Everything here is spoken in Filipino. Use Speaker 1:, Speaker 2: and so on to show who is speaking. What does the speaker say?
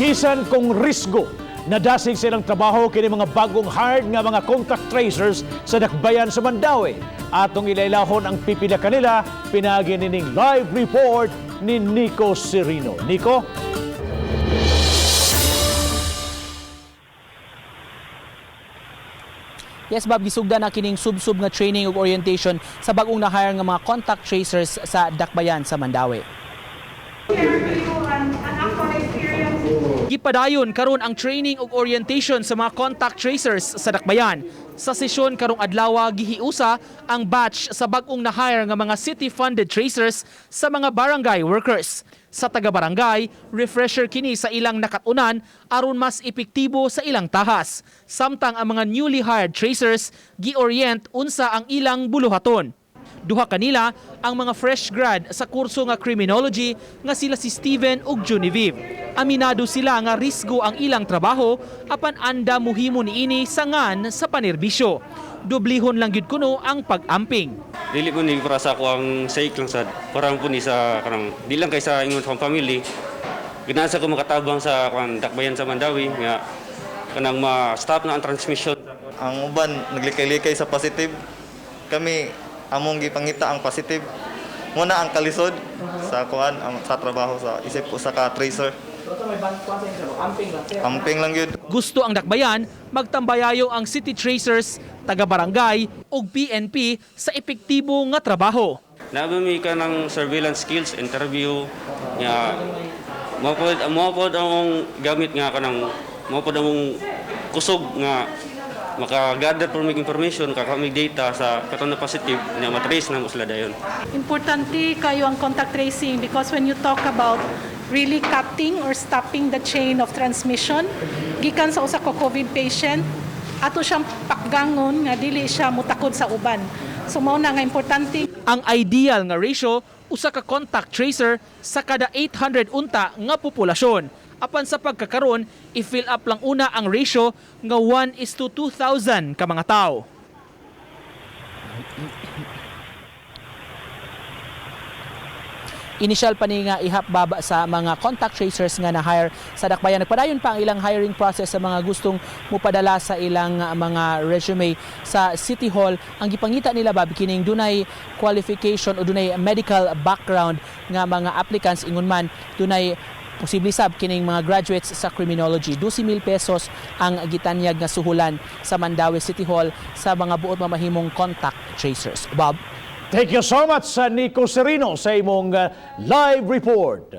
Speaker 1: Bisan kung Risgo nadasig silang trabaho kini mga bagong hired nga mga contact tracers sa dakbayan sa Mandawi. Atong ilailahon ang pipila kanila, pinagi nining live report ni Nico Serino. Nico?
Speaker 2: Yes, Bob, gisugda na kining sub-sub nga training ug orientation sa bagong na-hire nga mga contact tracers sa dakbayan sa Mandawi. Gipadayon karon ang training ug orientation sa mga contact tracers sa dakbayan. Sa sesyon karong adlaw gihiusa ang batch sa bagong na-hire nga mga city-funded tracers sa mga barangay workers. Sa taga-barangay, refresher kini sa ilang nakatunan aron mas epektibo sa ilang tahas. Samtang ang mga newly hired tracers gi-orient unsa ang ilang buluhaton. Duha kanila ang mga fresh grad sa kurso nga criminology nga sila si Steven ug Genevieve. Aminado sila nga risgo ang ilang trabaho apan anda muhimo niini sa ngan sa panerbisyo. Dublihon lang gyud kuno ang pag-amping.
Speaker 3: Dili ko ni para sa ako ang saik lang sa parang po ni sa karang di lang kay sa ingon sa family. Ginasa ko makatabang sa dakbayan sa Mandawi nga kanang ma-stop na ang transmission.
Speaker 4: Ang uban naglikay-likay sa positive. Kami among gipangita ang positive. Muna ang kalisod sa kuan sa trabaho sa isip ko sa ka-tracer. Amping lang yun.
Speaker 2: Gusto ang dakbayan magtambayayo ang city tracers, taga-barangay ug PNP sa epektibo nga trabaho.
Speaker 3: Nabami ka ng surveillance skills, interview nga mapod ang gamit nga kanang mapod ang kusog nga maka-gather from information, kakamig data sa katong na positive na matrace na musla dayon.
Speaker 5: Importante kayo ang contact tracing because when you talk about really cutting or stopping the chain of transmission, gikan sa usa ka COVID patient, ato siyang pakgangon nga dili siya mutakod sa uban. So mao na nga importante.
Speaker 2: Ang ideal nga ratio usa ka contact tracer sa kada 800 unta nga populasyon. Apan sa pagkakaron, i-fill up lang una ang ratio nga 1:2,000 ka mga tao. Initial pa ni nga ihapbaba sa mga contact tracers nga na-hire sa dakbayan. Nagpadayon pa ang ilang hiring process sa mga gustong mupadala sa ilang mga resume sa City Hall. Ang gipangita nila Bob kining dunay qualification o dunay medical background nga mga applicants ingon man dunay posible sab kining mga graduates sa criminology. 12,000 pesos ang gitanyag nga suhulan sa Mandawi City Hall sa mga buot mamahimong contact tracers. Bob?
Speaker 1: Thank you so much, Nico Serino, sa imong live report.